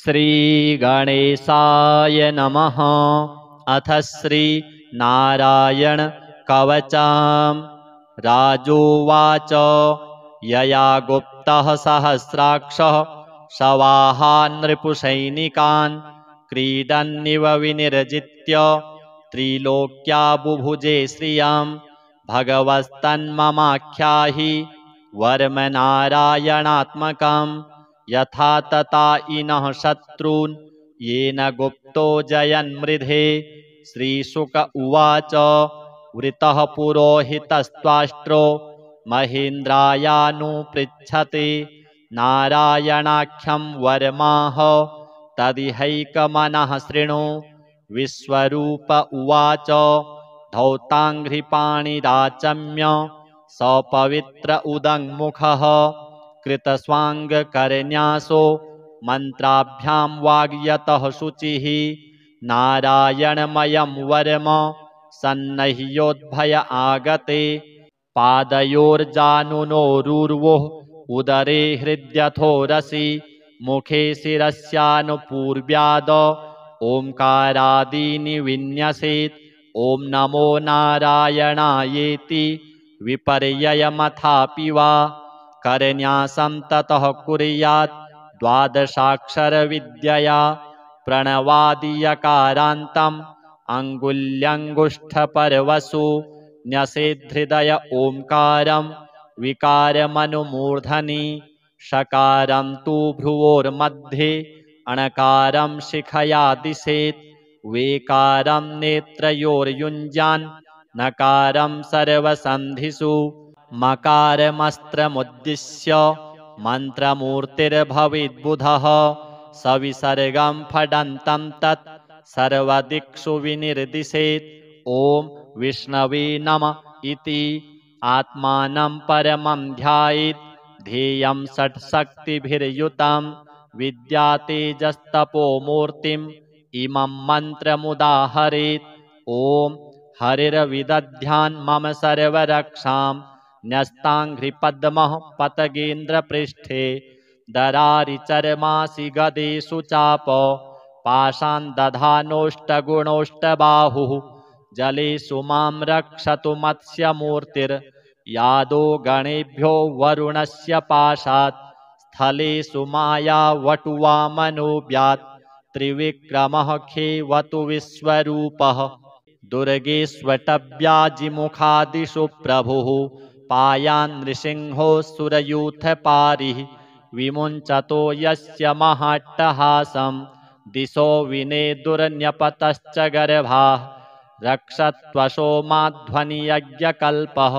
श्रीगणेशाय नमः। अथ श्रीनारायण कवचम्। राजोवाच यया गुप्तः सहस्राक्षः शवाहान् नृपुसैनिकान् क्रीडन्निव विनिर्जित्य त्रिलोक्या बुभुजे श्रियं भगवस्तन्ममाख्याहि वर्मनारायणात्मकम् यथा तथा इनः शत्रून् येन गुप्तो जयन्मृधे। श्रीशुक उवाच वृतः पुरोहितस्त्वाष्ट्रो महेन्द्रायानुपृच्छते नारायणाख्यं वरमाह तदिहैकमनः शृणु। विश्वरूप उवाच धौताङ्घ्रिपाणिराचम्य सपवित्र उदङ्मुखः कृतस्वाङ्गकरन्यासो मन्त्राभ्यां वाग्यतः शुचिः नारायणमयं वरम सन्नह्योद्भय आगते पादयोर्जानुनोरुर्वोः उदरे हृद्यथोरसि मुखे शिरस्यानुपूर्व्याद ओंकारादीनि विन्यसेत्। ॐ नमो नारायणायेति विपर्ययमथापि वा करन्यासं ततः कुर्यात् द्वादशाक्षरविद्यया प्रणवादियकारान्तम् अङ्गुल्यङ्गुष्ठपर्वसु न्यसेद्धृदय ओंकारं विकारमनुमूर्धनि षकारं तु भ्रुवोर्मध्ये अणकारं शिखया दिशेत् वेकारं नेत्रयोर्युञ्जान् नकारं सर्वसन्धिषु मकारमस्त्रमुद्दिश्य मन्त्रमूर्तिर्भवेद्बुधः सविसर्गं फडन्तं तत् सर्वदिक्षु विनिर्दिशेत्। ॐ विष्णवे नमः इति आत्मानं परमं ध्यायेत् ध्येयं षट्शक्तिभिर्युतं विद्यातेजस्तपोमूर्तिम् इमं मन्त्रमुदाहरेत्। ॐ हरिर्विदध्यान् मम सर्वरक्षां न्यस्ताङ्घ्रिपद्मः पतगेन्द्रपृष्ठे दरारिचर्मासि गदेषु चाप पाशान् दधानोष्टगुणोष्टबाहुः जलेषु मां रक्षतु मत्स्यमूर्तिर्यादो गणेभ्यो वरुणस्य पाशात् स्थलेषु मायावटुवामनोऽव्यात् त्रिविक्रमः खेवतु विश्वरूपः दुर्गेष्वटव्याजिमुखादिषु प्रभुः पायान् नृसिंहो सुरयूथपारिः विमुञ्चतो यस्य महाट्टहासं दिशो विनेदुर्न्यपतश्च गर्भाः रक्षत्वशो माध्वनियज्ञकल्पः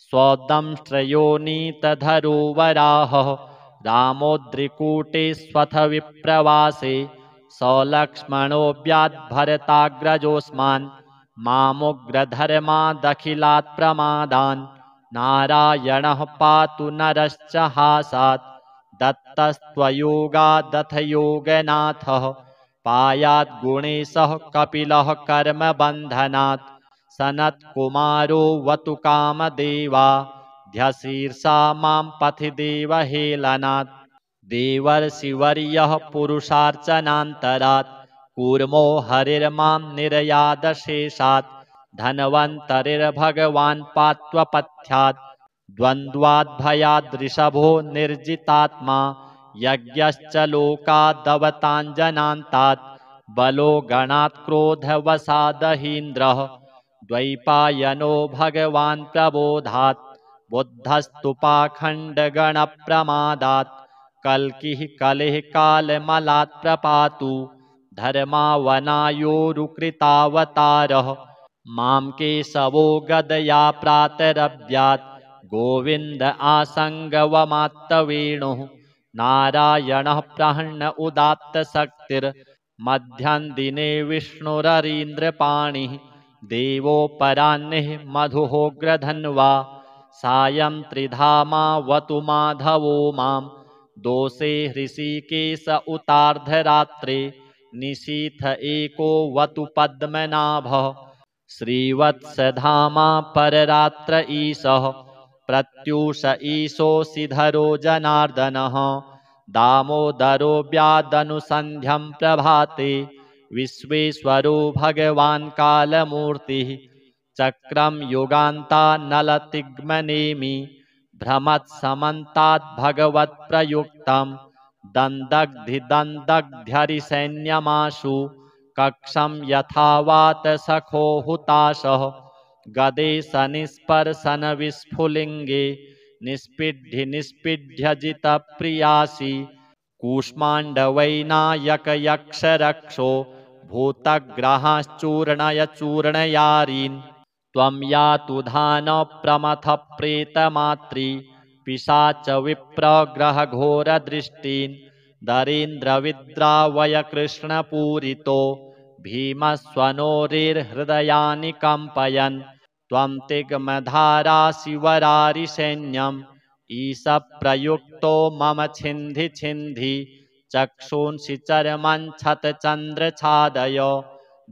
स्वदंष्ट्रयोनीतधरो वराहः रामोद्रिकूटेष्वथ विप्रवासे सलक्ष्मणोऽव्याद्भरताग्रजोऽस्मान् मामुग्रधर्मादखिलात् प्रमादान् नारायणः पातु नरश्च हासात् दत्तस्त्वयोगादथ योगनाथः पायात् गुणेशः कपिलः कर्मबन्धनात् सनत्कुमारो वतु कामदेवा ध्यशीर्षा मां पथि देवहेलनात् देवर्षिवर्यः पुरुषार्चनान्तरात् कूर्मो हरिर्मां निर्यादशेषात् धन्वन्तरिर्भगवान् पात्वपथ्यात् द्वन्द्वाद्भयाद्ऋषभो निर्जितात्मा यज्ञश्च लोकादवताञ्जनान्तात् बलो गणात् क्रोधवशादहीन्द्रः द्वैपायनो भगवान् प्रबोधात् बुद्धस्तु पाखण्डगणप्रमादात् कल्किः कलिः कालमलात् प्रपातु धर्मावनायोरुकृतावतारः मां केशवो गदया प्रातरव्यात् गोविन्द आसङ्गवमात्तवेणुः नारायणः प्रहन्न उदात्तशक्तिर्मध्यन्दिने विष्णुररीन्द्रपाणिः देवोपराह्ने मधुहोग्रधन्वा सायं त्रिधामावतु माधवो मां दोषे हृषीकेश उतार्धरात्रे निशीथ एको वतु पद्मनाभः श्रीवत्सधामा पररात्र ईशः प्रत्यूष ईशोऽसिधरो जनार्दनः दामोदरो व्यादनुसन्ध्यं प्रभाते विश्वेश्वरो भगवान् कालमूर्तिः चक्रं युगान्तानलतिग्मनेमि भ्रमत्समन्ताद् भगवत्प्रयुक्तं दन्दग्धिदन्दग्ध्यरिसैन्यमाशु कक्षं यथा वातसखो हुताशः गदे सनिस्पर्शन विस्फुलिङ्गे निष्पीड्य निष्पीड्यजितप्रियासि कूष्माण्डवैनायकयक्षरक्षो भूतग्रहाश्चूर्णय चूर्णयारीन् त्वं यातु धानप्रमथः प्रेतमात्री पिशाच विप्रग्रहघोरदृष्टीन् दरीन्द्रविद्रावय कृष्णपूरितो भीमस्वनोरिर्हृदयानि कम्पयन् त्वं तिग्मधाराशिवरारिसैन्यम् ईशप्रयुक्तो मम छिन्धि छिन्धि चक्षुंसि चर्मञ्छतचन्द्रछादय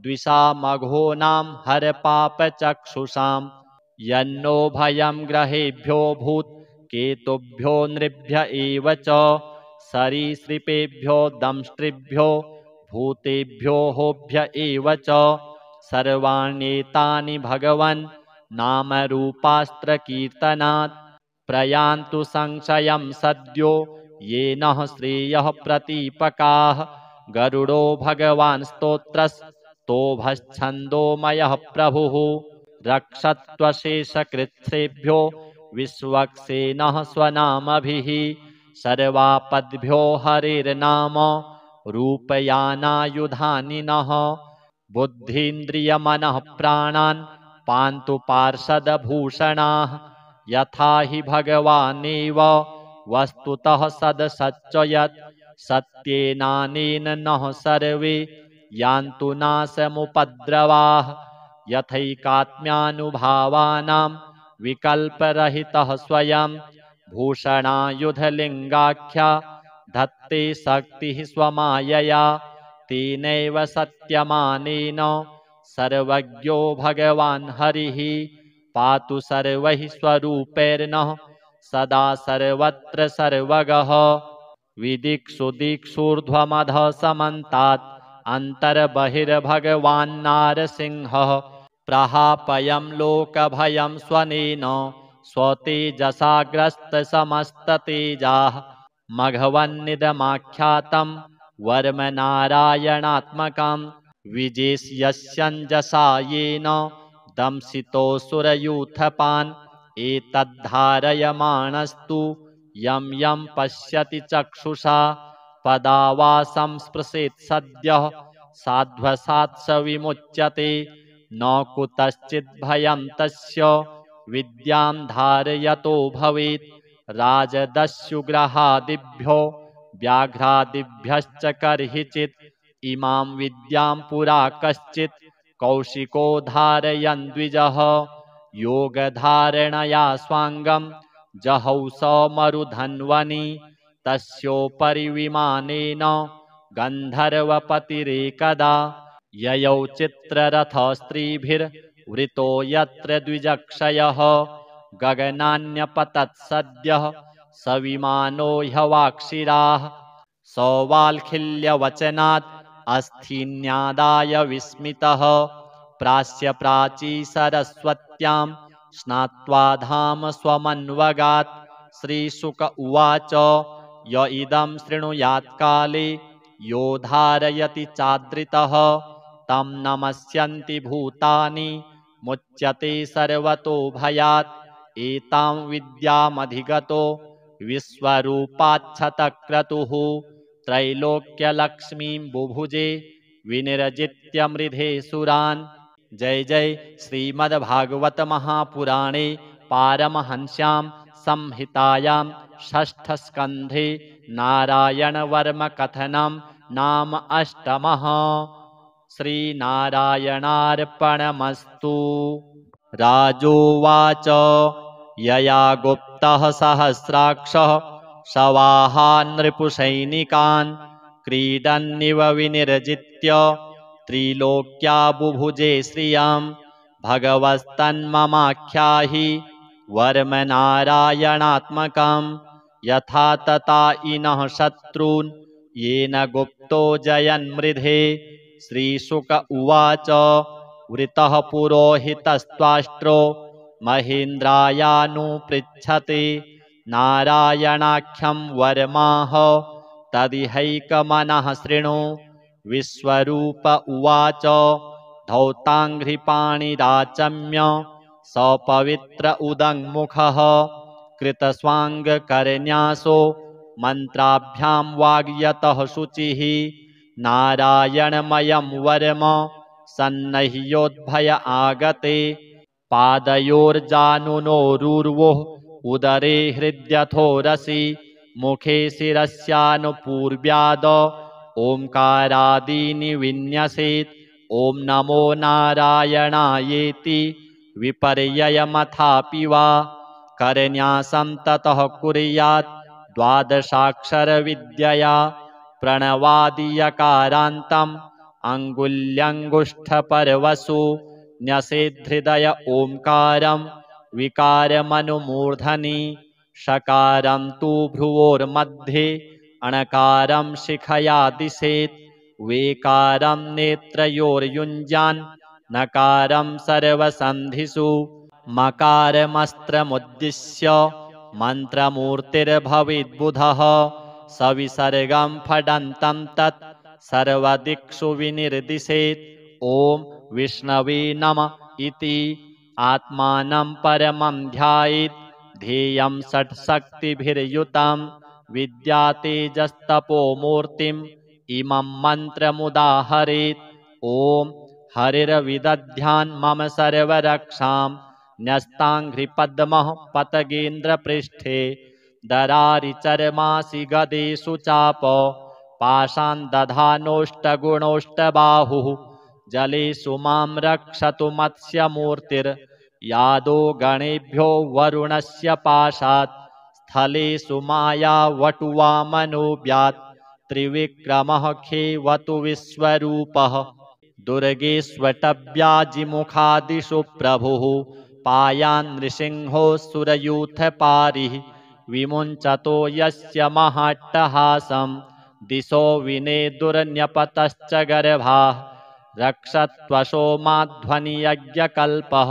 द्विषामघोनां हरपापचक्षुषां यन्नो भयं ग्रहेभ्यो भूत् केतुभ्यो नृभ्य एव च सरीसृपेभ्यो दंष्ट्रिभ्यो भूतेभ्यो होभ्य एव च सर्वाण्येतानि भगवन् नामरूपास्त्रकीर्तनात् प्रयान्तु संशयं सद्यो येन श्रेयः प्रतीपकाः गरुडो भगवान् स्तोत्रस्तोभश्छन्दोमयः प्रभुः रक्षत्वशेषकृच्छ्रेभ्यो विश्वक्सेनः स्वनामभिः सर्वापद्भ्यो हरेर्नाम रूपयानायुधानि नः बुद्धीन्द्रियमनः प्राणान् पान्तु पार्षदभूषणाः यथा हि भगवानेव वस्तुतः सदसच्च यत् सत्येनानेन नः सर्वे यान्तु नाशमुपद्रवाः यथैकात्म्यानुभावानां विकल्परहितः स्वयं भूषणायुधलिङ्गाख्या धत्ते शक्तिः स्वमायया तेनैव सत्यमानेन सर्वज्ञो भगवान् हरिः पातु सर्वैः स्वरूपैर्नः सदा सर्वत्र सर्वगः विदिक्षु दिक्षूर्ध्वमधः समन्तात् अन्तर्बहिर्भगवान्नारसिंहः प्रहापयं लोकभयं स्वनेन स्वतेजसाग्रस्तसमस्ततेजाः मघवन्निदमाख्यातं वर्मनारायणात्मकं विजेष्यस्यञ्जसा येन दंशितोऽसुरयूथपान् एतद्धारयमाणस्तु यं यं पश्यति चक्षुषा पदावासं स्पृशेत् सद्यः साध्वसात् स विमुच्यते न कुतश्चिद्भयं तस्य विद्यां धारयतो भवेत् राजदस्युग्रहादिभ्यो व्याघ्रादिभ्यश्च कर्हिचित् इमां विद्यां पुरा कश्चित् कौशिको धारयन् द्विजः योगधारणया स्वाङ्गं जहौ स मरुधन्वनि तस्योपरि विमानेन गन्धर्वपतिरेकदा ययौ चित्ररथस्त्रीभिर्वृतो यत्र द्विजक्षयः गगनान्यपतत् सद्यः स विमानो ह्यवाक्षिराः सौवाल्खिल्यवचनात् अस्थिन्यादाय विस्मितः प्रास्य प्राची सरस्वत्यां स्नात्वा धाम स्वमन्वगात् श्रीशुक उवाच य इदं शृणुयात्काले यो धारयति चादृतः तं नमस्यन्ति भूतानि मुच्यते सर्वतो भयात् एतां विद्यामधिगतो विश्वरूपाच्छतक्रतुः त्रैलोक्यलक्ष्मीं बुभुजे विनिर्जित्य मृधे सुरान्। जय जय श्रीमद्भागवत महापुराणे पारमहंस्यां संहितायां षष्ठस्कन्धे नारायणवर्मकथनं नाम अष्टमः। श्रीनारायणार्पणमस्तु। राजोवाच यया गुप्तः सहस्राक्षः सवाहान् नृपुसैनिकान् क्रीडन्निव विनिर्जित्य त्रिलोक्या बुभुजे श्रियं भगवस्तन्ममाख्याहि वर्मनारायणात्मकं यथा तता इनः शत्रून् येन गुप्तो जयन्मृधे। श्रीशुक उवाच वृतः पुरोहितस्त्वाष्ट्रो महेन्द्रायानुपृच्छते नारायणाख्यं वरमाह तदिहैकमनः शृणु। विश्वरूप उवाच धौताङ्घ्रिपाणिराचम्य सपवित्र उदङ्मुखः कृतस्वाङ्गकरन्यासो मन्त्राभ्यां वाग्यतः शुचिः। नारायणमयं वरम सन्नह्योद्भय आगते पादयोर्जानुनोरुर्वोः उदरे हृद्यथोरसि मुखे शिरस्यानुपूर्व्याद ओंकारादीनि विन्यसेत्। ॐ नमो नारायणायेति विपर्ययमथापि वा करन्यासं ततः कुर्यात् द्वादशाक्षरविद्यया प्रणवादियकारान्तम् अङ्गुल्यङ्गुष्ठपर्वसु न्यसेद्धृदय ओंकारं विकारमनुमूर्धनि षकारं तु भ्रुवोर्मध्ये अणकारं शिखया दिशेत् वेकारं नेत्रयोर्युञ्जान् नकारं सर्वसन्धिषु मकारमस्त्रमुद्दिश्य मन्त्रमूर्तिर्भवेद्बुधः सविसर्गं फडन्तं तत् सर्वदिक्षु विनिर्दिशेत्। ॐ विष्णवे नमः इति आत्मानं परमं ध्यायेत् ध्येयं षट्शक्तिभिर्युतं विद्यातेजस्तपोमूर्तिम् इमं मन्त्रमुदाहरेत्। ॐ हरिर्विदध्यान् मम सर्वरक्षां न्यस्ताङ्घ्रिपद्मः पतगेन्द्रपृष्ठे दरारिचर्मासि गदेषु चाप पाशान् दधानोष्टगुणोष्टबाहुः जलेषु मां रक्षतु मत्स्यमूर्तिर्यादो गणेभ्यो वरुणस्य पाशात् स्थलेषु मायावटुवामनोऽव्यात् त्रिविक्रमः खेवतु विश्वरूपः दुर्गेष्वटव्याजिमुखादिषु प्रभुः पायान् नृसिंहो सुरयूथपारिः विमुञ्चतो यस्य महाट्टहासं दिशो विनेदुर्न्यपतश्च गर्भाः रक्षत्वशो माध्वनियज्ञकल्पः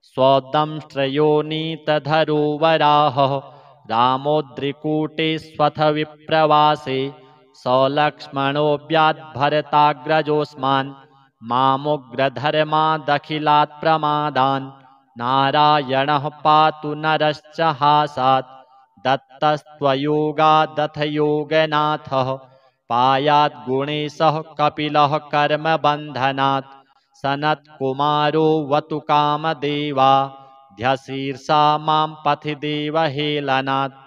स्वदंष्ट्रयोनीतधरो वराहः रामोद्रिकूटेष्वथ विप्रवासे सलक्ष्मणोऽव्याद्भरताग्रजोऽस्मान् मामुग्रधर्मादखिलात् प्रमादान् नारायणः पातु नरश्च हासात् दत्तस्त्वयोगादथ योगनाथः पायाद्गुणेशः कपिलः कर्मबन्धनात् सनत्कुमारो वतु कामदेवा ध्यशीर्षा मां पथि देवहेलनात्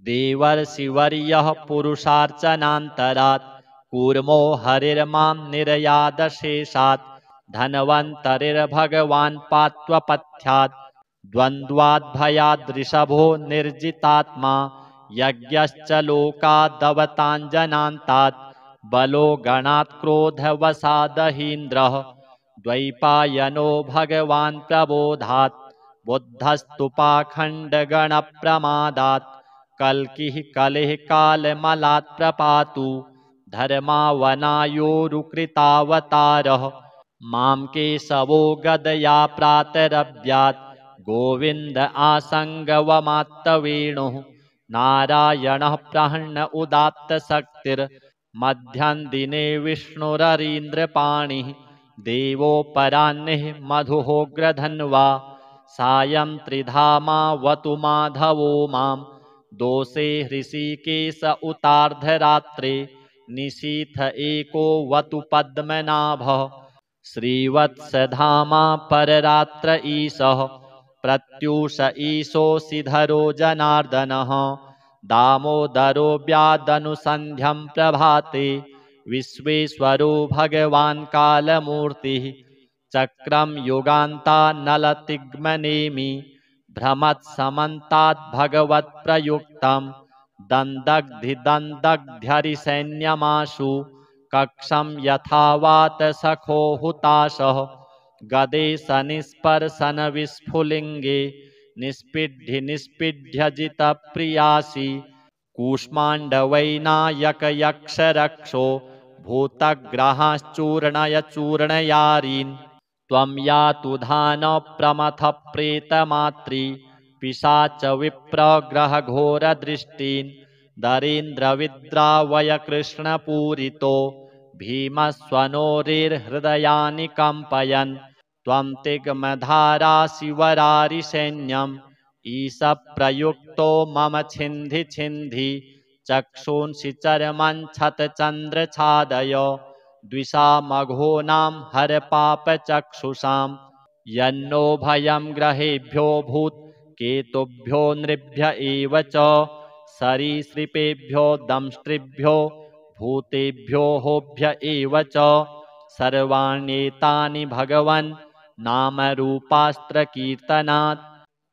देवर्षिवर्यः पुरुषार्चनान्तरात् कूर्मो हरिर्मां निर्यादशेषात् धन्वन्तरिर्भगवान् पात्वपथ्यात् द्वन्द्वाद्भयाद्ऋषभो निर्जितात्मा यज्ञश्च लोकादवताञ्जनान्तात् बलो गणात् क्रोधवसादहीन्द्रः द्वैपायनो भगवान् प्रबोधात् बुद्धस्तु पाखण्डगणप्रमादात् कल्किः कलिः कालमलात् प्रपातु धर्मावनायोरुकृतावतारः मां केशवो गदया प्रातरव्यात् गोविन्द आसङ्गवमात्तवेणुः नारायणः प्रहन्न उदात्तशक्तिर्मध्यं दिने विष्णुररीन्द्रपाणिः देवोपराह्ने मधुहोग्रधन्वा सायं त्रिधामावतु माधवो मां दोषे हृषीकेश उतार्धरात्रे निशीथ एको वतु पद्मनाभः श्रीवत्सधामा पररात्र ईशः प्रत्यूष ईशोऽसिधरो जनार्दनः दामोदरो व्यादनुसन्ध्यं प्रभाते विश्वेश्वरो भगवान् कालमूर्तिः चक्रं युगान्तानलतिग्मनेमि भ्रमत्समन्तात् भगवत्प्रयुक्तं दन्दग्धिदन्दग्ध्यरिसैन्यमाशु कक्षं यथावात सखो हुताशः गदे सनिस्पर्शन विस्फुलिङ्गे निष्पीड्य जितप्रियासि कूष्माण्डवैनायकयक्षरक्षो भूतग्रहाश्चूर्णय चूर्णयारीन् त्वं यातु धानप्रमथः प्रेतमात्री पिशाच विप्रग्रहघोरदृष्टीन् दरीन्द्रविद्रावय कृष्णपूरितो भीमस्वनोरिर्हृदयानि कम्पयन् त्वं तिग्मधाराशिवरारिसैन्यम् ईशप्रयुक्तो मम छिन्धि छिन्धि चक्षूंसि चर्मञ्छतचन्द्रछादय द्विषामघोनां हर पापचक्षुषां यन्नो भयं ग्रहेभ्यो भूत् केतुभ्यो नृभ्य एव च सरीसृपेभ्यो दंष्ट्रिभ्यो भूतेभ्यो होभ्य एव च सर्वाण्येतानि भगवन् नामरूपास्त्रकीर्तनात्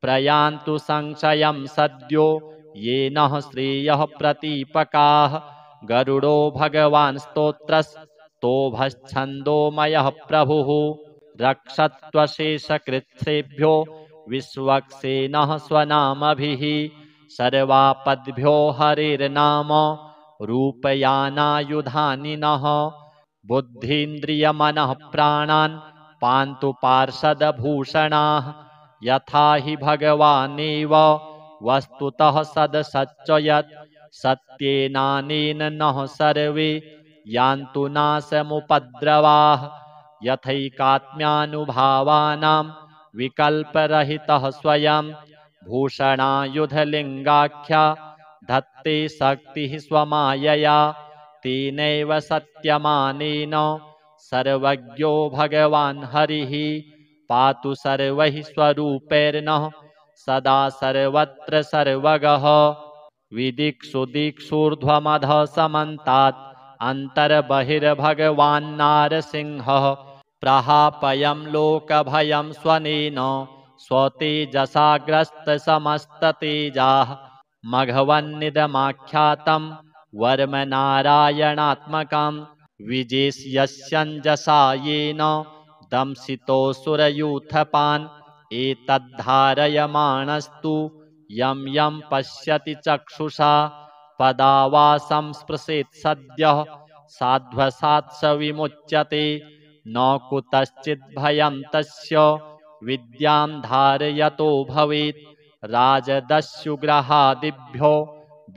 प्रयान्तु संशयं सद्यो येन श्रेयः प्रतीपकाः गरुडो भगवान् स्तोत्रस्तोभश्छन्दोमयः प्रभुः रक्षत्वशेषकृच्छ्रेभ्यो विश्वक्सेनः स्वनामभिः सर्वापद्भ्यो हरेर्नाम रूपयानायुधानि नः बुद्धीन्द्रियमनः प्राणान् पान्तु पार्षदभूषणाः यथा हि भगवानेव वस्तुतः सदसच्च यत् सत्येनानेन नः सर्वे यान्तु नाशमुपद्रवाः यथैकात्म्यानुभावानां विकल्परहितः स्वयं भूषणायुधलिङ्गाख्या धत्ते शक्तिः स्वमायया तेनैव सत्यमानेन सर्वज्ञो भगवान् हरिः पातु सर्वैः स्वरूपैर्नः सदा सर्वत्र सर्वगः विदिक्षु दिक्षूर्ध्वमधः समन्तात् अन्तर्बहिर्भगवान्नारसिंहः प्रहापयं लोकभयं स्वनेन स्वतेजसा ग्रस्तसमस्ततेजाः मघवन्निदमाख्यातं वर्मनारायणात्मकं विजेष्यस्यञ्जसा येन दंशितोऽसुरयूथपान् एतद्धारयमाणस्तु यं यं पश्यति चक्षुषा पदावासं स्पृशेत् सद्यः साध्वसात् स विमुच्यते न कुतश्चिद्भयं तस्य विद्यां धारयतो भवेत् राजदस्युग्रहादिभ्यो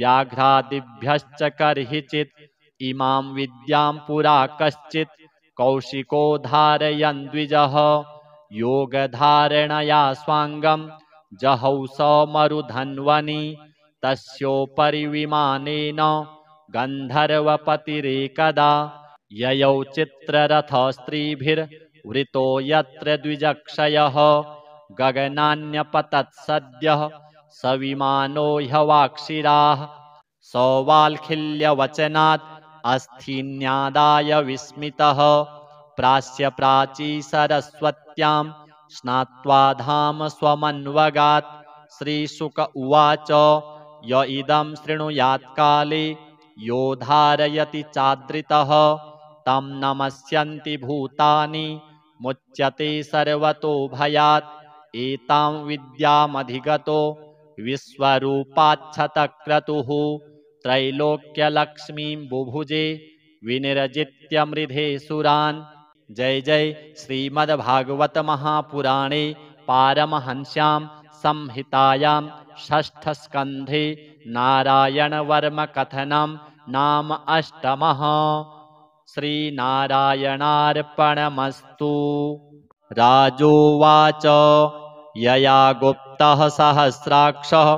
व्याघ्रादिभ्यश्च कर्हिचित् इमां विद्यां पुरा कश्चित् कौशिको धारयन् द्विजः योगधारणया स्वाङ्गं जहौ स मरुधन्वनि तस्योपरि विमानेन गन्धर्वपतिरेकदा ययौ चित्ररथस्त्रीभिर्वृतो यत्र द्विजक्षयः गगनान्यपतत् सद्यः स विमानो ह्यवाक्षिराः सौवाल्खिल्यवचनात् अस्थिन्यादाय विस्मितः प्रास्य प्राची सरस्वत्यां स्नात्वा धाम स्वमन्वगात् श्रीशुक उवाच य इदं शृणुयात्काले यो धारयति चादृतः तं नमस्यन्ति भूतानि मुच्यते सर्वतो भयात् एतां विद्यामधिगतो विश्वरूपाच्छतक्रतुः त्रैलोक्यलक्ष्मीं बुभुजे विनिर्जित्य मृधे सुरान्। जय जय श्रीमद्भागवत महापुराणे पारमहंस्यां संहितायां षष्ठस्कन्धे नारायणवर्मकथनं नाम अष्टमः। श्रीनारायणार्पणमस्तु। राजोवाच यया गुप्तः सहस्राक्षः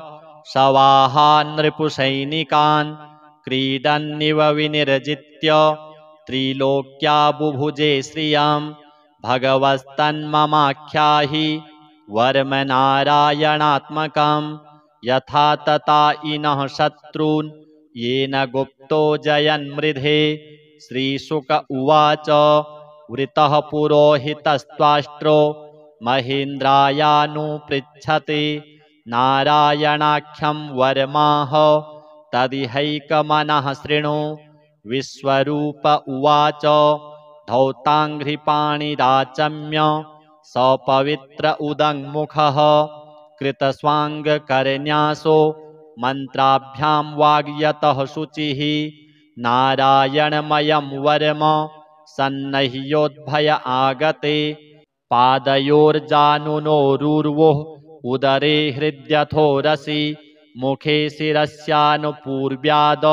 शवाहान् नृपुसैनिकान् क्रीडन्निव विनिर्जित्य त्रिलोक्या बुभुजे श्रियं भगवस्तन्ममाख्याहि वर्मनारायणात्मकं यथा तथा इनः शत्रून् येन गुप्तो जयन्मृधे। श्रीशुक उवाच वृतः पुरोहितस्त्वाष्ट्रो महेन्द्रायानुपृच्छते नारायणाख्यं वर्माह तदिहैकमनः शृणु। विश्वरूप उवाच धौताङ्घ्रिपाणिराचम्य सपवित्र उदङ्मुखः कृतस्वाङ्गकरन्यासो मन्त्राभ्यां वाग्यतः शुचिः नारायणमयं वर्म सन्नह्योद्भय आगते पादयोर्जानुनोरुर्वोः उदरे हृद्यथोरसि मुखे शिरस्यानुपूर्व्याद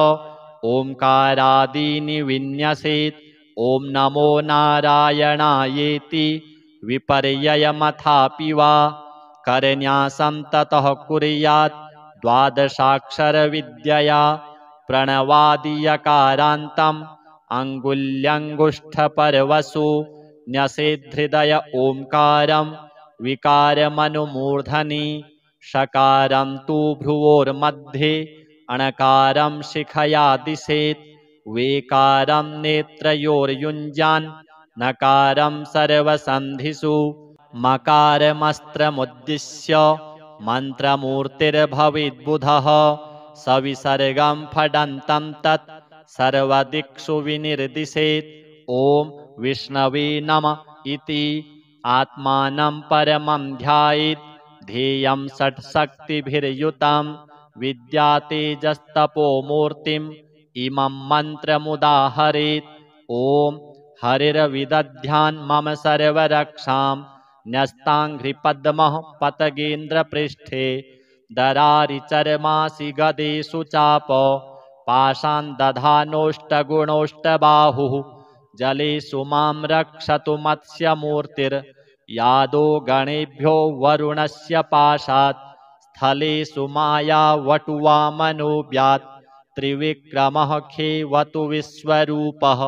ओंकारादीनि विन्यसेत् ॐ नमो नारायणायेति विपर्ययमथापि वा करन्यासं ततः कुर्यात् द्वादशाक्षरविद्यया प्रणवादियकारान्तम् अङ्गुल्यङ्गुष्ठपर्वसु न्यसेद्धृदय ओंकारं विकारमनुमूर्धनि षकारं तु भ्रुवोर्मध्ये अणकारं शिखया दिशेत् वेकारं नेत्रयोर्युञ्जान् नकारं सर्वसन्धिषु मकारमस्त्रमुद्दिश्य मन्त्रमूर्तिर्भवेद्बुधः सविसर्गं फडन्तं तत् सर्वदिक्षु विनिर्दिशेत् ॐ विष्णवे नमः इति आत्मानं परमं ध्यायेत् ध्येयं षट्शक्तिभिर्युतं विद्यातेजस्तपोमूर्तिम् इमं मन्त्रमुदाहरेत् ॐ हरिर्विदध्यान् मम सर्वरक्षां न्यस्ताङ्घ्रिपद्मः पतगेन्द्रपृष्ठे दरारिचर्मासि गदेषु चाप पाशान् दधानोष्टगुणोष्टबाहुः जलेषु मां रक्षतु मत्स्यमूर्तिर्यादो गणेभ्यो वरुणस्य पाशात् स्थलेषु मायावटुवामनोऽव्यात् त्रिविक्रमः खेवतु विश्वरूपः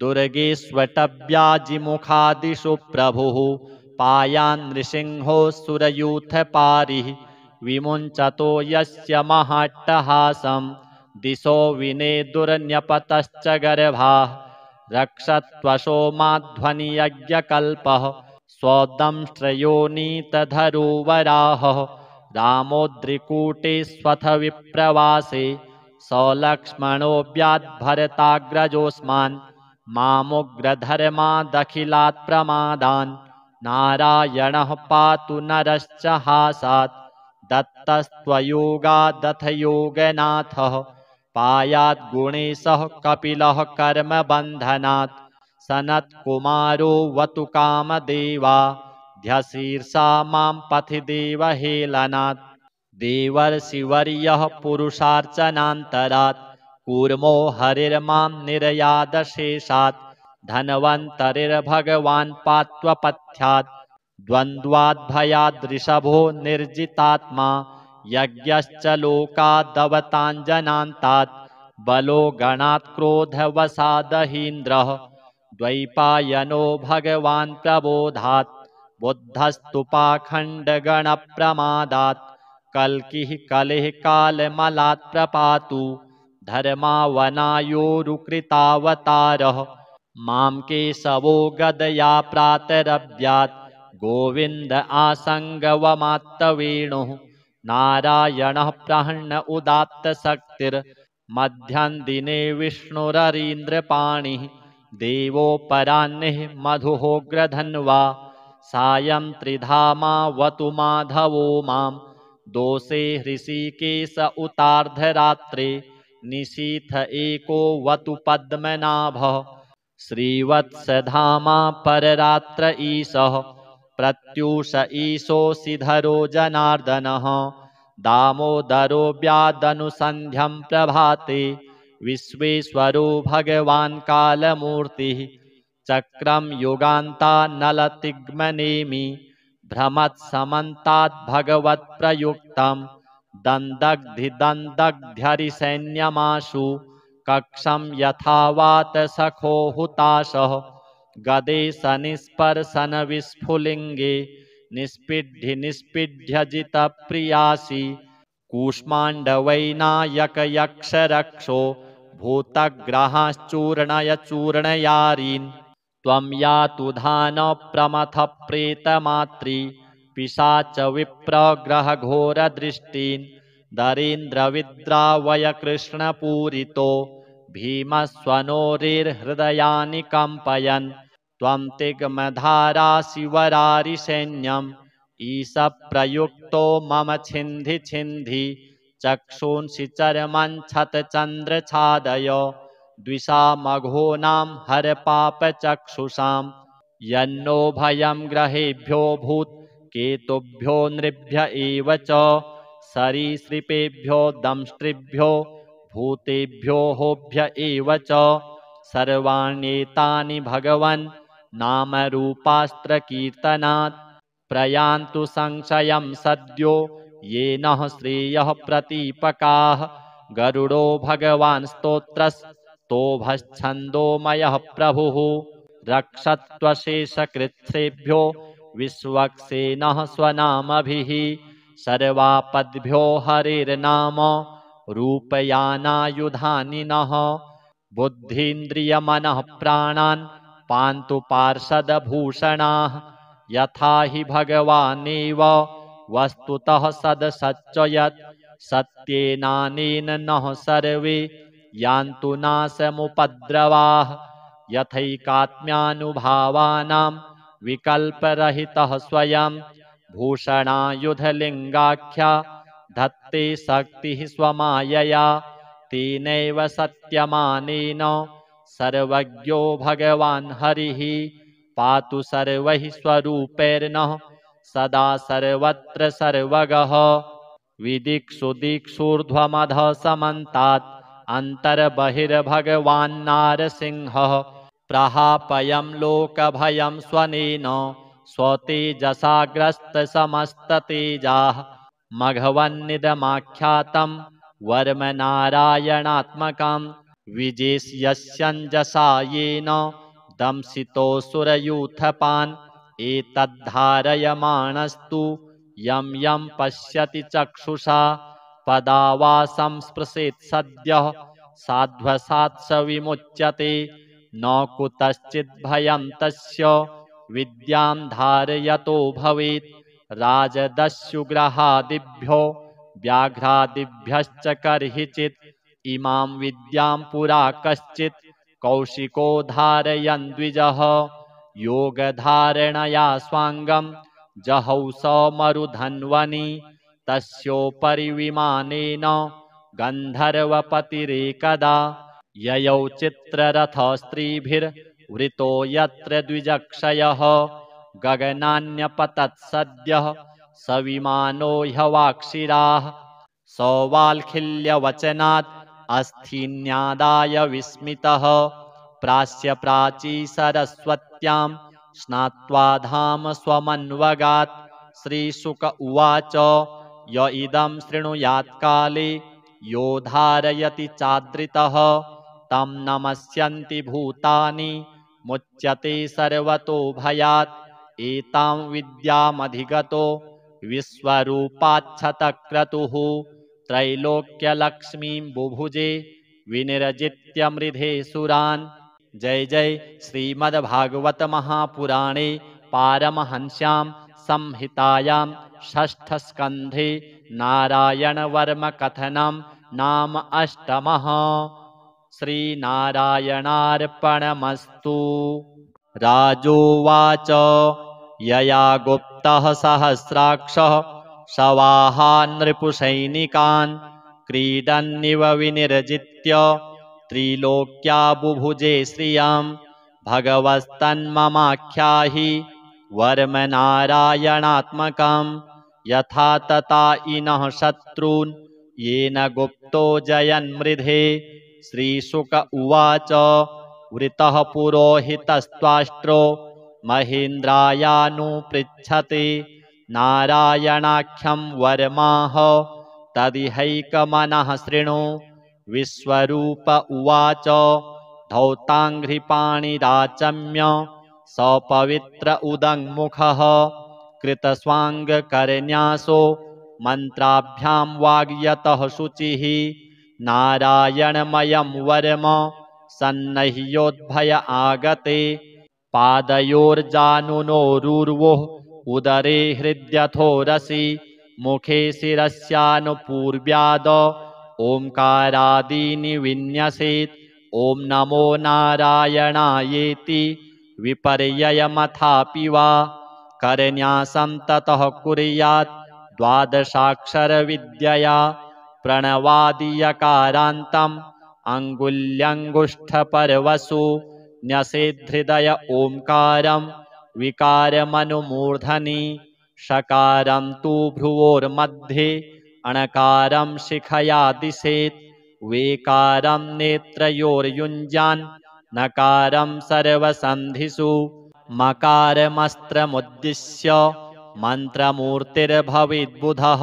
दुर्गेष्वटव्याजिमुखादिषु प्रभुः पायान् नृसिंहो सुरयूथपारिः विमुञ्चतो यस्य महाट्टहासं दिशो विनेदुर्न्यपतश्च गर्भाः रक्षत्वशो माध्वनियज्ञकल्पः स्वदंष्ट्रयोनीतधरो वराहः रामोद्रिकूटेष्वथ विप्रवासे सलक्ष्मणोऽव्याद्भरताग्रजोऽस्मान् मामुग्रधर्मादखिलात् प्रमादान् नारायणः पातु नरश्च हासात् दत्तस्त्वयोगादथ योगनाथः पायाद्गुणेशः कपिलः कर्मबन्धनात् सनत्कुमारो वतु कामदेवा ध्यशीर्षा मां पथि देवहेलनात् देवर्षिवर्यः पुरुषार्चनान्तरात् कूर्मो हरिर्मां निर्यादशेषात् धन्वन्तरिर्भगवान् पात्वपथ्यात् द्वन्द्वाद्भयाद्ऋषभो निर्जितात्मा यज्ञश्च लोकादवताञ्जनान्तात् बलो गणात् क्रोधवसादहीन्द्रः द्वैपायनो भगवान् प्रबोधात् बुद्धस्तु पाखण्डगणप्रमादात् कल्किः कलिः कालमलात् प्रपातु धर्मावनायोरुकृतावतारः मां केशवो गदया प्रातरव्यात् गोविन्द आसङ्गवमात्तवेणुः नारायणः प्रहन्न उदात्तशक्तिर्मध्यं दिने विष्णुररीन्द्रपाणिः देवोपराह्निः मधुहोग्रधन्वा सायं त्रिधामावतु माधवो मां दोषे हृषीकेश उतार्धरात्रे निशीथ एको वतु पद्मनाभः श्रीवत्सधामा पररात्र ईशः प्रत्यूष ईशोऽसिधरो जनार्दनः दामोदरो व्यादनुसन्ध्यं प्रभाते विश्वेश्वरो भगवान् कालमूर्तिः चक्रं युगान्तानलतिग्मनेमि भ्रमत्समन्ताद् भगवत्प्रयुक्तं दन्दग्धिदन्दग्ध्यरिसैन्यमाशु कक्षं यथावात सखो हुताशः गदे सनिस्पर्शन विस्फुलिङ्गे निष्पीड्य निष्पीड्यजितप्रियासि कूष्माण्डवैनायकयक्षरक्षो भूतग्रहाश्चूर्णय चूर्णयारीन् त्वं यातु धानप्रमथः प्रेतमात्री पिशाच विप्रग्रहघोरदृष्टीन् दरीन्द्रविद्रावय कृष्णपूरितो भीमस्वनोरिर्हृदयानि कम्पयन् त्वं तिग्मधारासि वरारिसैन्यम् ईश प्रयुक्तो मम छिन्धि छिन्धि चक्षुंसि चर्मञ्छतचन्द्रछादय द्विषामघोनां हरपापचक्षुषां यन्नो भयं ग्रहेभ्यो भूत् केतुभ्यो नृभ्य एव च सरीसृपेभ्यो दंष्ट्रिभ्यो भूतेभ्यो होभ्य एव च सर्वाण्येतानि भगवन् नामरूपास्त्रकीर्तनात् प्रयान्तु संशयं सद्यो येन श्रेयः प्रतीपकाः गरुडो भगवान् स्तोत्रस्तोभश्छन्दोमयः प्रभुः रक्षत्वशेषकृच्छ्रेभ्यो विश्वक्सेनः स्वनामभिः सर्वापद्भ्यो हरेर्नाम रूपयानायुधानि नः बुद्धीन्द्रियमनः प्राणान् पान्तु पार्षदभूषणाः यथा हि भगवानेव वस्तुतः सदसच्च यत् सत्येनानेन नः सर्वे यान्तु नाशमुपद्रवाः यथैकात्म्यानुभावानां विकल्परहितः स्वयं भूषणायुधलिङ्गाख्या धत्ते शक्तिः स्वमायया तेनैव सत्यमानेन सर्वज्ञो भगवान् हरिः पातु सर्वैः स्वरूपैर्नः सदा सर्वत्र सर्वगः विदिक्षु दिक्षूर्ध्वमधः समन्तात् अन्तर्बहिर्भगवान्नारसिंहः प्रहापयं लोकभयं स्वनेन स्वतेजसाग्रस्तसमस्ततेजाः मघवन्निदमाख्यातं वर्मनारायणात्मकं विजेष्यस्यञ्जसा येन दंशितोऽसुरयूथपान् एतद्धारयमाणस्तु यं यं पश्यति चक्षुषा पदावासं स्पृशेत् सद्यः साध्वसात् स विमुच्यते न कुतश्चिद्भयं तस्य विद्यां धारयतो भवेत् राजदस्युग्रहादिभ्यो व्याघ्रादिभ्यश्च कर्हिचित् इमां विद्यां पुरा कश्चित् कौशिको धारयन् द्विजः योगधारणया स्वाङ्गं जहौ स मरुधन्वनि तस्योपरि विमानेन गन्धर्वपतिरेकदा ययौ चित्ररथस्त्रीभिर्वृतो यत्र द्विजक्षयः गगनान्यपतत् सद्यः स विमानो ह्यवाक्षिराः सौवाल्खिल्यवचनात् अस्थीन्यादाय विस्मितः प्रास्य प्राची सरस्वत्यां स्नात्वा धाम स्वमन्वगात् श्रीशुक उवाच य इदं शृणुयात्काले यो धारयति चादृतः तं नमस्यन्ति भूतानि मुच्यते सर्वतो भयात् एतां विद्यामधिगतो विश्वरूपाच्छतक्रतुः त्रैलोक्यलक्ष्मीं बुभुजे विनिर्जित्य मृधे सुरान्। जय जय श्रीमद्भागवत महापुराणे पारमहंस्यां संहितायां षष्ठस्कन्धे नारायणवर्मकथनं नाम अष्टमः। श्रीनारायणार्पणमस्तु। राजोवाच यया गुप्तः सहस्राक्षः शवाहान् नृपुसैनिकान् क्रीडन्निव विनिर्जित्य त्रिलोक्या बुभुजे श्रियं भगवस्तन्ममाख्याहि वर्मनारायणात्मकं यथा तथा इनः शत्रून् येन गुप्तो जयन्मृधे। श्रीशुक उवाच वृतः पुरोहितस्त्वाष्ट्रो महेन्द्रायानुपृच्छते नारायणाख्यं वर्माह तदिहैकमनः शृणु। विश्वरूप उवाच धौताङ्घ्रिपाणिराचम्य सपवित्र उदङ्मुखः कृतस्वाङ्गकरन्यासो मन्त्राभ्यां वाग्यतः शुचिः नारायणमयं वर्म सन्नह्योद्भय आगते पादयोर्जानुनोरुर्वोः उदरे हृद्यथोरसि मुखे शिरस्यानुपूर्व्याद ओंकारादीनि विन्यसेत्। ॐ नमो नारायणायेति विपर्ययमथापि वा करन्यासं ततः कुर्यात् द्वादशाक्षरविद्यया प्रणवादियकारान्तम् अङ्गुल्यङ्गुष्ठपर्वसु न्यसेद्धृदय ओङ्कारं विकारमनुमूर्धनि षकारं तु भ्रुवोर्मध्ये अणकारं शिखया दिशेत् वेकारं नेत्रयोर्युञ्जान् नकारं सर्वसन्धिषु मकारमस्त्रमुद्दिश्य मन्त्रमूर्तिर्भवेद्बुधः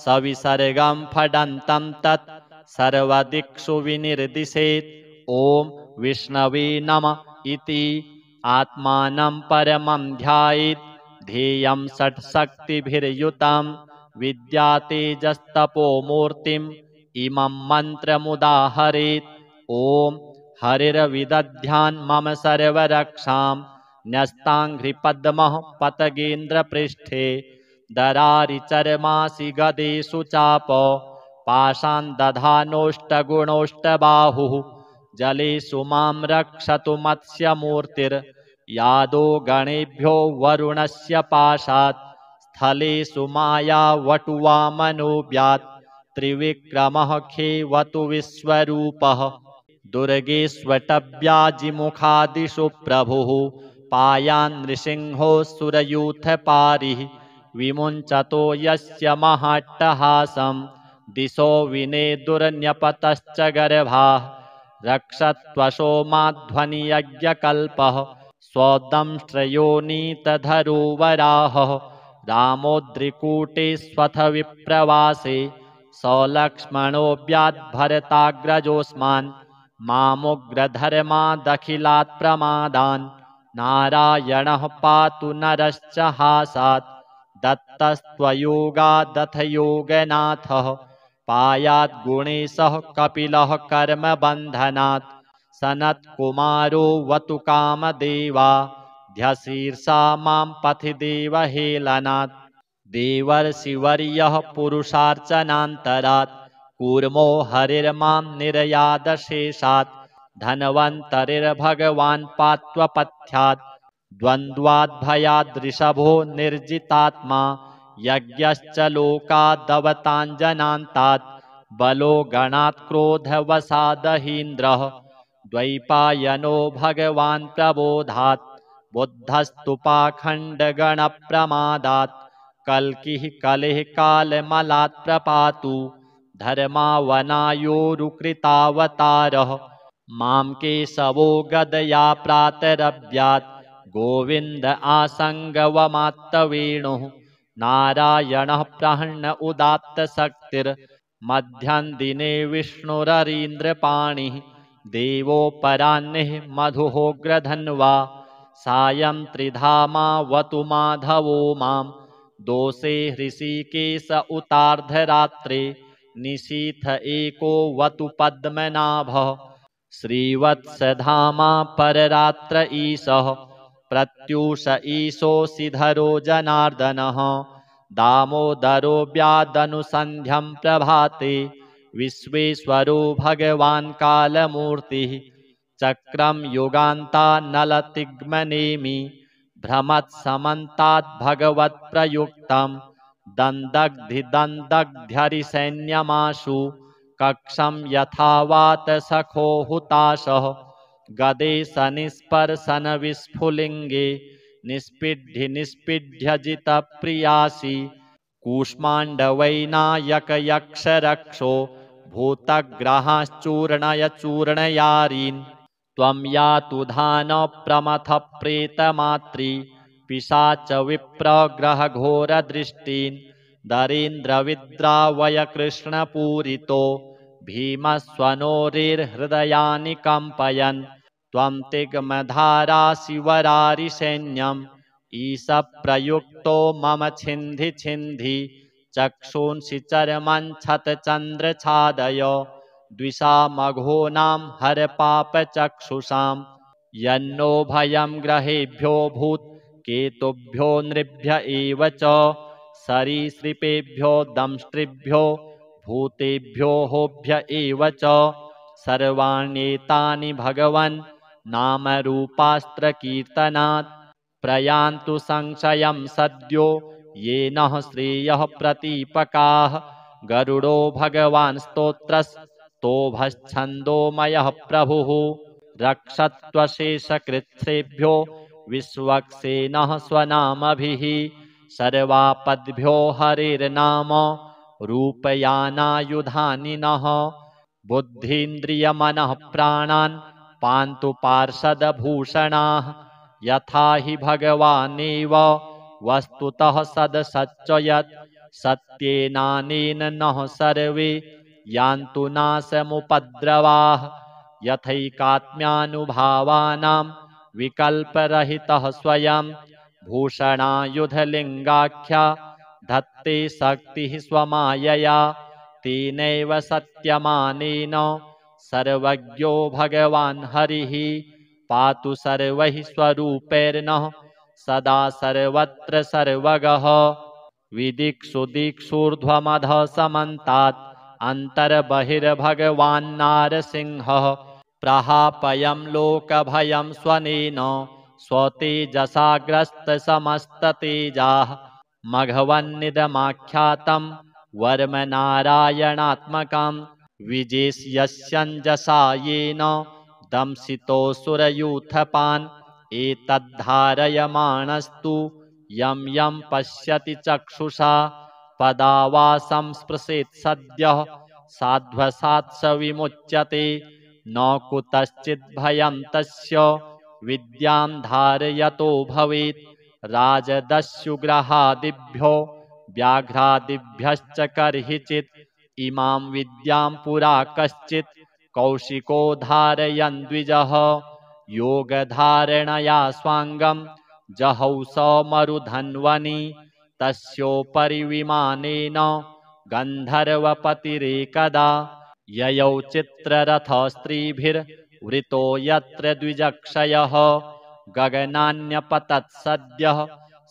सविसर्गं फडन्तं तत् सर्वदिक्षु विनिर्दिशेत् ॐ विष्णवे नमः इति आत्मानं परमं ध्यायेत् ध्येयं षट्शक्तिभिर्युतं विद्यातेजस्तपोमूर्तिम् इमं मन्त्रमुदाहरेत् ॐ हरिर्विदध्यान् मम सर्वरक्षां न्यस्ताङ्घ्रिपद्मः पतगेन्द्रपृष्ठे दरारिचर्मासि गदेषु चाप पाशान् दधानोष्टगुणोष्टबाहुः जलेषु मां रक्षतु मत्स्यमूर्तिर्यादो गणेभ्यो वरुणस्य पाशात् स्थलेषु मायावटुवामनोऽव्यात् त्रिविक्रमः खेवतु विश्वरूपः दुर्गेष्वटव्याजिमुखादिषु प्रभुः पायान् नृसिंहो सुरयूथपारिः विमुञ्चतो यस्य महाट्टहासं दिशो विनेदुर्न्यपतश्च गर्भाः रक्षत्वशो माध्वनियज्ञकल्पः स्वदंष्ट्रयोनीतधरो वराहः रामोद्रिकूटेष्वथ विप्रवासे सलक्ष्मणोऽव्याद्भरताग्रजोऽस्मान् मामुग्रधर्मादखिलात् प्रमादान् नारायणः पातु नरश्च हासात् दत्तस्त्वयोगादथ योगनाथः पायाद्गुणेशः कपिलः कर्मबन्धनात् सनत्कुमारोऽवतु कामदेवा ध्यशीर्षा मां पथि देवहेलनात् देवर्षिवर्यः पुरुषार्चनान्तरात् कूर्मो हरिर्मां निर्यादशेषात् धन्वन्तरिर्भगवान् पात्वपथ्यात् द्वन्द्वाद्भयाद्ऋषभो निर्जितात्मा यज्ञश्च लोकादवताञ्जनान्तात् बलो गणात् क्रोधवशादहीन्द्रः द्वैपायनो भगवान् प्रबोधात् बुद्धस्तु पाखण्डगणप्रमादात् कल्किः कलिः कालमलात् प्रपातु धर्मावनायोरुकृतावतारः मां केशवो गदया प्रातरव्यात् गोविन्द आसङ्गवमात्तवेणुः नारायणः प्रहर्ण उदात्तशक्तिर्मध्यं दिने विष्णुररीन्द्रपाणिः देवोपराह्निः मधुहोग्रधन्वा सायं त्रिधामावतु माधवो मां दोषे हृषीकेश उतार्धरात्रे निशीथ एको वतु पद्मनाभः श्रीवत्सधामा पररात्र ईशः प्रत्यूष ईशोऽसिधरो जनार्दनः दामोदरो व्यादनुसन्ध्यं प्रभाते विश्वेश्वरो भगवान् कालमूर्तिः चक्रं युगान्तानलतिग्मनेमि भ्रमत्समन्तात् भगवत्प्रयुक्तं दन्दग्धिदन्दग्ध्यरिसैन्यमाशु कक्षं यथावात सखो हुताशः गदे सनिस्पर्शन विस्फुलिङ्गे निष्पीड्य निष्पीड्यजितप्रियासि कूष्माण्डवैनायकयक्षरक्षो भूतग्रहाश्चूर्णय चूर्णयारीन् त्वं यातु धानप्रमथः प्रेतमात्री पिशाच विप्रग्रहघोरदृष्टीन् दरीन्द्रविद्रावय कृष्णपूरितो भीमस्वनोरिर्हृदयानि कम्पयन् त्वं तिग्मधाराशिवरारिसैन्यम् ईशप्रयुक्तो मम छिन्धि छिन्धि चक्षूंसि चर्मञ्छतचन्द्रछादय द्विषामघोनां हरपापचक्षुषां यन्नो भयं ग्रहेभ्योऽभूत् केतुभ्यो नृभ्य एव च सरीसृपेभ्यो दंष्ट्रिभ्यो भूतेभ्यो होभ्य एव च सर्वाण्येतानि भगवन् नामरूपास्त्रकीर्तनात् प्रयान्तु संशयं सद्यो येन श्रेयः प्रतीपकाः गरुडो भगवान् स्तोत्रस्तोभश्छन्दोमयः प्रभुः रक्षत्वशेषकृत्सेभ्यो विश्वक्सेनः स्वनामभिः सर्वापद्भ्यो हरेर्नाम रूपयानायुधानि नः बुद्धीन्द्रियमनः प्राणान् पान्तु पार्षदभूषणाः यथा हि भगवानेव वस्तुतः सदसच्च यत् सत्येनानेन नः सर्वे यान्तु नाशमुपद्रवाः यथैकात्म्यानुभावानां विकल्परहितः स्वयं भूषणायुधलिङ्गाख्या धत्ते शक्तिः स्वमायया तेनैव सत्यमानेन सर्वज्ञो भगवान् हरिः पातु सर्वैः स्वरूपैर्नः सदा सर्वत्र सर्वगः विदिक्षुदिक्षूर्ध्वमधः समन्तात् अन्तर्बहिर्भगवान्नारसिंहः प्रहापयं लोकभयं स्वनेन स्वतेजसाग्रस्तसमस्ततेजाः मघवन्निदमाख्यातं वर्मनारायणात्मकं विजेष्यस्यञ्जसा येन दंशितोऽसुरयूथपान् एतद्धारयमाणस्तु यं यं पश्यति चक्षुषा पदावासं स्पृशेत् सद्यः साध्वसात् स विमुच्यते न कुतश्चिद्भयं तस्य विद्यां धारयतो भवेत् राजदस्युग्रहादिभ्यो व्याघ्रादिभ्यश्च कर्हिचित् इमां विद्यां पुरा कश्चित् कौशिको धारयन् द्विजः योगधारणया स्वाङ्गं जहौ स मरुधन्वनि तस्योपरि विमानेन गन्धर्वपतिरेकदा ययौ चित्ररथस्त्रीभिर्वृतो यत्र द्विजक्षयः गगनान्यपतत् सद्यः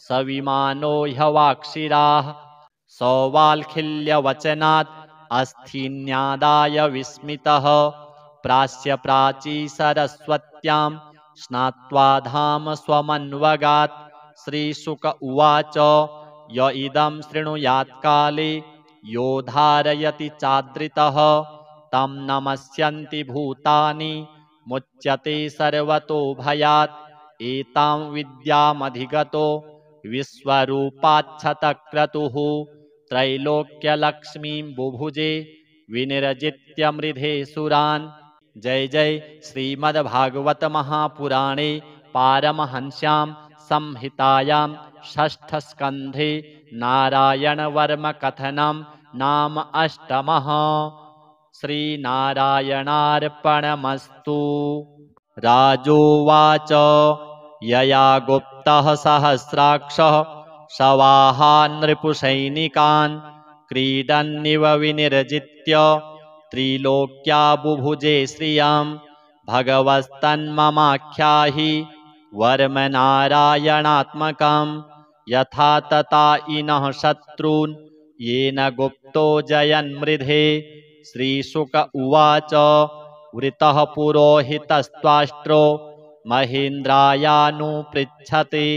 स विमानो ह्यवाक्षिराः सौवाल्खिल्यवचनात् अस्थिन्यादाय विस्मितः प्रास्य प्राची सरस्वत्यां स्नात्वा धाम स्वमन्वगात् श्रीशुक उवाच य इदं शृणुयात्काले यो धारयति चादृतः तं नमस्यन्ति भूतानि मुच्यते सर्वतो भयात् एतां विद्यामधिगतो विश्वरूपाच्छतक्रतुः त्रैलोक्यलक्ष्मीं बुभुजे विनिर्जित्य मृधे सुरान्। जय जय श्रीमद्भागवत महापुराणे पारमहंस्यां संहितायां षष्ठस्कन्धे नारायणवर्म कथनं नाम अष्टमः। श्रीनारायणार्पणमस्तु। राजोवाच यया गुप्तः सहस्राक्षः शवाहान् नृपुसैनिकान् क्रीडन्निव विनिर्जित्य त्रिलोक्या बुभुजे श्रियं भगवस्तन्ममाख्याहि वर्मनारायणात्मकं यथा तथा इनः शत्रून् येन गुप्तो जयन्मृधे। श्रीशुक उवाच वृतः पुरोहितस्त्वाष्ट्रो महेन्द्रायानुपृच्छते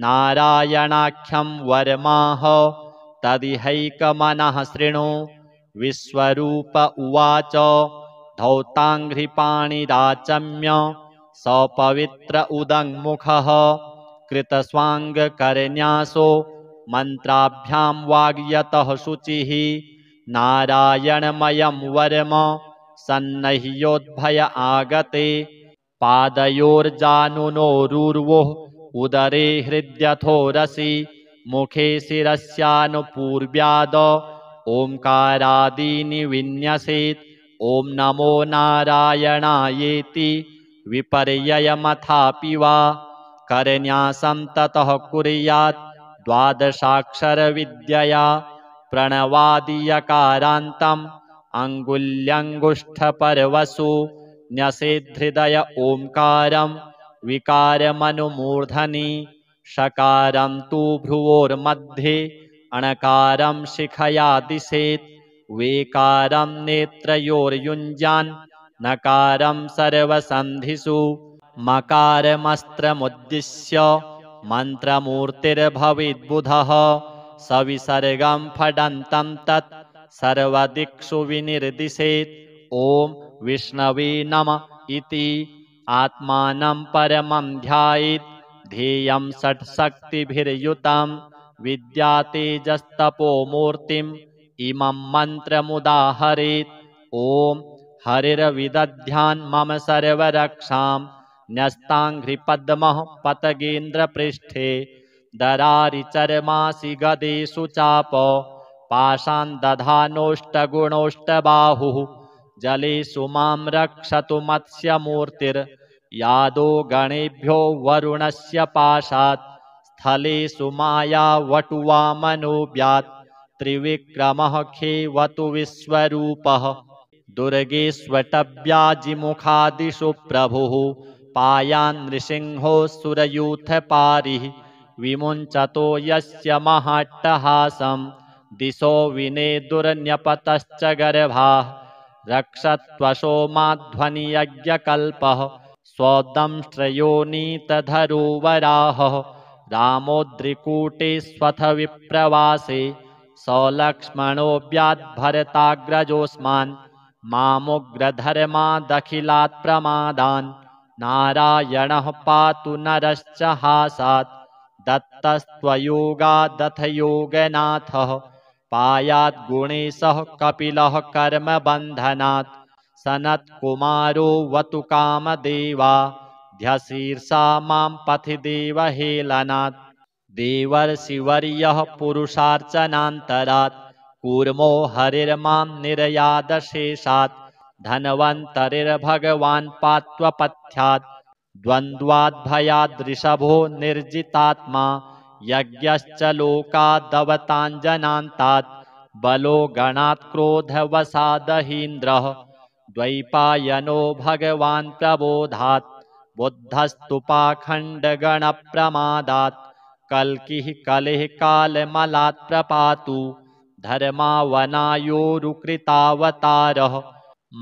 नारायणाख्यं वर्माह तदिहैकमनः शृणु। विश्वरूप उवाच धौताङ्घ्रिपाणिराचम्य सपवित्र उदङ्मुखः कृतस्वाङ्गकरन्यासो मन्त्राभ्यां वाग्यतः शुचिः नारायणमयं वर्म सन्नह्योद्भय आगते पादयोर्जानुनोरुर्वोः उदरे हृद्यथोरसि मुखे शिरस्यानुपूर्व्याद ओंकारादीनि विन्यसेत् ॐ नमो नारायणायेति विपर्ययमथापि वा करन्यासं ततः कुर्यात् द्वादशाक्षरविद्यया प्रणवादियकारान्तम् अङ्गुल्यङ्गुष्ठपर्वसु न्यसेद्धृदय ओंकारं विकारमनुमूर्धनि षकारं तु भ्रुवोर्मध्ये अणकारं शिखया दिशेत् वेकारं नेत्रयोर्युञ्जान् नकारं सर्वसन्धिषु मकारमस्त्रमुद्दिश्य मन्त्रमूर्तिर्भवेद्बुधः सविसर्गं फडन्तं तत् सर्वदिक्षु विनिर्दिशेत्। ॐ विष्णवे नमः इति आत्मानं परमं ध्यायेत्। ध्येयं षट्शक्तिभिर्युतं विद्यातेजस्तपोमूर्तिम् इमं मन्त्रमुदाहरेत्। ॐ हरिर्विदध्यान् मम सर्वरक्षां न्यस्ताङ्घ्रिपद्मः पतगेन्द्रपृष्ठे दरारिचर्मासि गदेषु चाप पाशान् दधानोष्टगुणोष्टबाहुः जलेषु मां रक्षतु मत्स्यमूर्तिर्यादो गणेभ्यो वरुणस्य पाशात् स्थलेषु मायावटुवामनोऽव्यात् त्रिविक्रमः खेवतु विश्वरूपः दुर्गेष्वटव्याजिमुखादिषु प्रभुः पायान् नृसिंहोऽसुरयूथपारिः विमुञ्चतो यस्य महाट्टहासं दिशो विनेदुर्न्यपतश्च गर्भाः रक्षत्वशो माध्वनियज्ञकल्पः स्वदंष्ट्रयोनीतधरो वराहः रामोद्रिकूटेष्वथ विप्रवासे सलक्ष्मणोऽव्याद्भरताग्रजोऽस्मान् मामुग्रधर्मादखिलात् प्रमादान् नारायणः पातु नरश्च हासात् दत्तस्त्वयोगादथ योगनाथः पायाद्गुणेशः कपिलः कर्मबन्धनात् सनत्कुमारोऽवतु कामदेवाध्यशीर्षा मां पथि देवहेलनात् देवर्षिवर्यः पुरुषार्चनान्तरात् कूर्मो हरिर्मां निर्यादशेषात् धन्वन्तरिर्भगवान् पात्वपथ्यात् द्वन्द्वाद्भयाद्ऋषभो निर्जितात्मा यज्ञश्च लोकादवताञ्जनान्तात् बलो गणात् क्रोधवशादहीन्द्रः द्वैपायनो भगवान् प्रबोधात् बुद्धस्तु पाखण्डगणप्रमादात् कल्किः कलिः कालमलात् प्रपातु धर्मावनायोरुकृतावतारः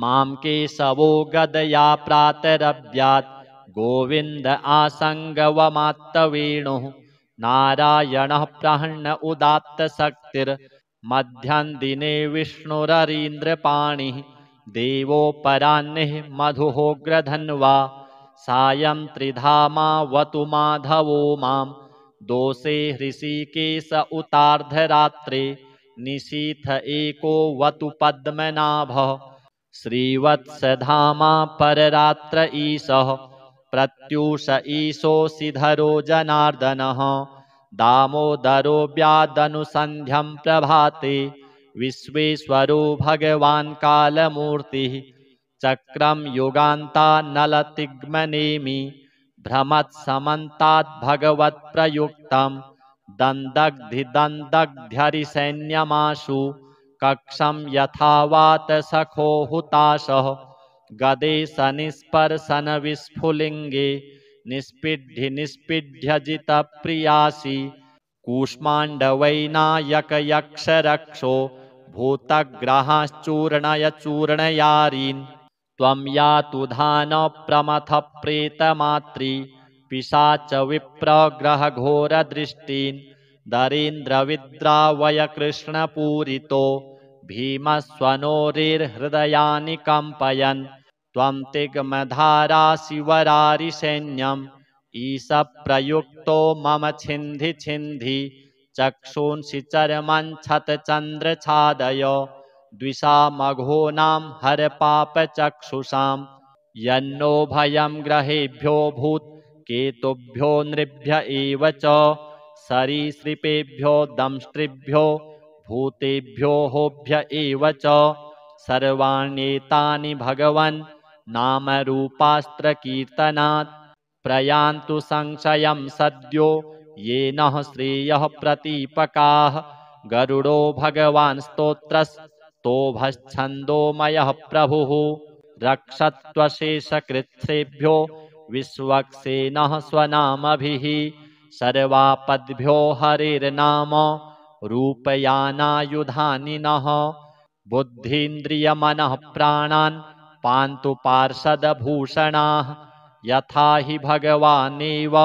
मां केशवो गदया प्रातरव्यात् गोविन्द आसङ्गवमात्तवेणुः नारायणः प्रहन्न उदात्तशक्तिर्मध्यं दिने विष्णुररीन्द्रपाणिः देवोपराह्निः मधुहोग्रधन्वा सायं त्रिधामावतु माधवो मां दोषे हृषीकेश उतार्धरात्रे निशीथ एको वतु पद्मनाभः श्रीवत्सधामा पररात्र ईशः प्रत्यूष ईशोऽसिधरो जनार्दनः दामोदरो व्यादनुसन्ध्यं प्रभाते विश्वेश्वरो भगवान् कालमूर्तिः चक्रं युगान्तान्नलतिग्मनेमि भ्रमत्समन्ताद् भगवत्प्रयुक्तं दन्दग्धिदन्दग्ध्यरिसैन्यमाशु कक्षं यथा वातसखो हुताशः गदे सनिस्पर्शनविस्फुलिङ्गे निष्पीड्य कूष्माण्डवैनायकयक्षरक्षो भूतग्रहाश्चूर्णय चूर्णयारीन् त्वं यातु धानप्रमथः प्रेतमात्री पिशाच विप्रग्रहघोरदृष्टीन् दरीन्द्रविद्रावय कृष्णपूरितो भीमस्वनोरिर्हृदयानि कम्पयन् त्वं तिग्मधाराशिवरारिसैन्यम् ईशप्रयुक्तो मम छिन्धि छिन्धि चक्षूंसि चर्मञ्छतचन्द्रछादय द्विषामघोनां हरपापचक्षुषां यन्नो भयं ग्रहेभ्यो भूत् केतुभ्यो नृभ्य एव च सरीसृपेभ्यो दंष्ट्रिभ्यो भूतेभ्यो होभ्य एव च सर्वाण्येतानि भगवन् नामरूपास्त्रकीर्तनात् प्रयान्तु संशयं सद्यो येनः श्रेयः प्रतीपकाः गरुडो भगवान् स्तोत्रस्तोभश्छन्दोमयः प्रभुः रक्षत्वशेषकृच्छ्रेभ्यो विश्वक्सेनः स्वनामभिः सर्वापद्भ्यो हरेर्नाम रूपयानायुधानि नः बुद्धीन्द्रियमनः प्राणान् पान्तु पार्षदभूषणाः यथा हि भगवानेव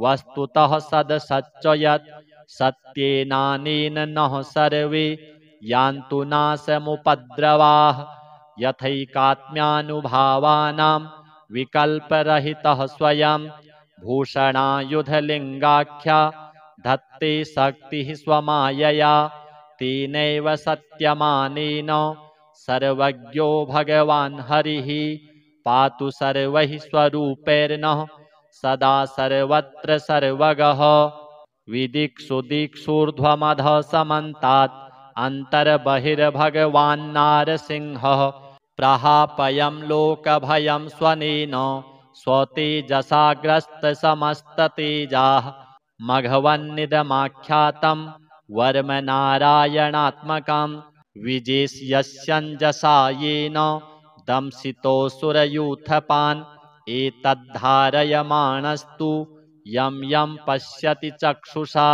वस्तुतः सदसच्च यत् सत्येनानेन नः सर्वे यान्तु नाशमुपद्रवाः यथैकात्म्यानुभावानां विकल्परहितः स्वयं भूषणायुधलिङ्गाख्या धत्ते शक्तिः स्वमायया तेनैव सत्यमानेन सर्वज्ञो भगवान् हरिः पातु सर्वैः स्वरूपैर्नः सदा सर्वत्र सर्वगः विदिक्षु दिक्षूर्ध्वमधः समन्तात् अन्तर्बहिर्भगवान्नारसिंहः प्रहापयं लोकभयं स्वनेन स्वतेजसाग्रस्तसमस्ततेजाः मघवन्निदमाख्यातं वर्मनारायणात्मकं विजेष्यस्यञ्जसा येन दंशितोऽसुरयूथपान् एतद्धारयमाणस्तु यं यं पश्यति चक्षुषा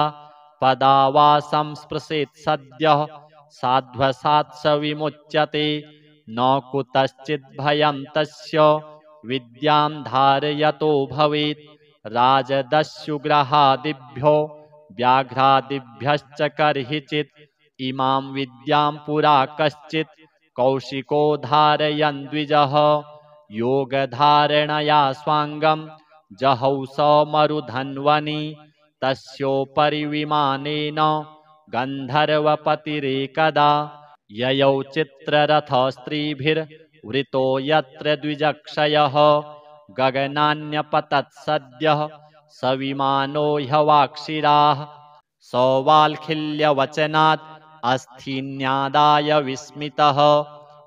पदावासं स्पृशेत् सद्यः साध्वसात् स विमुच्यते न कुतश्चिद्भयं तस्य विद्यां धारयतो भवेत् राजदस्युग्रहादिभ्यो व्याघ्रादिभ्यश्च कर्हिचित् इमां विद्यां पुरा कश्चित् कौशिको धारयन् द्विजः योगधारणया स्वाङ्गं जहौ स मरुधन्वनि तस्योपरि विमानेन गन्धर्वपतिरेकदा ययौ चित्ररथस्त्रीभिर्वृतो यत्र द्विजक्षयः गगनान्यपतत् सद्यः स विमानो ह्यवाक्षिराः सौवाल्खिल्यवचनात् अस्थिन्यादाय विस्मितः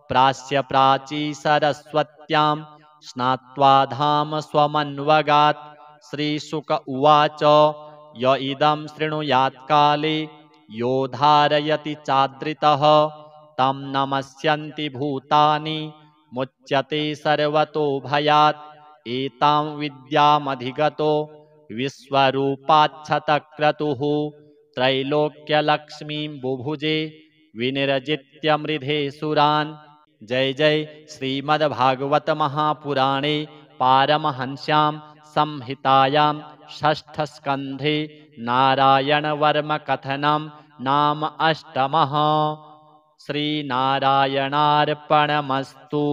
प्रास्य प्राची सरस्वत्यां स्नात्वा धाम स्वमन्वगात् श्रीशुक उवाच य इदं शृणुयात्काले यो धारयति चादृतः तं नमस्यन्ति भूतानि मुच्यते सर्वतो भयात् एतां विद्यामधिगतो विश्वरूपाच्छतक्रतुः त्रैलोक्यलक्ष्मीं बुभुजे विनिर्जित्य मृधे सुरान्। जय जय श्रीमद्भागवत महापुराणे पारमहंस्यां संहितायां षष्ठस्कन्धे नारायणवर्मकथनं नाम अष्टमः। श्रीनारायणार्पणमस्तु।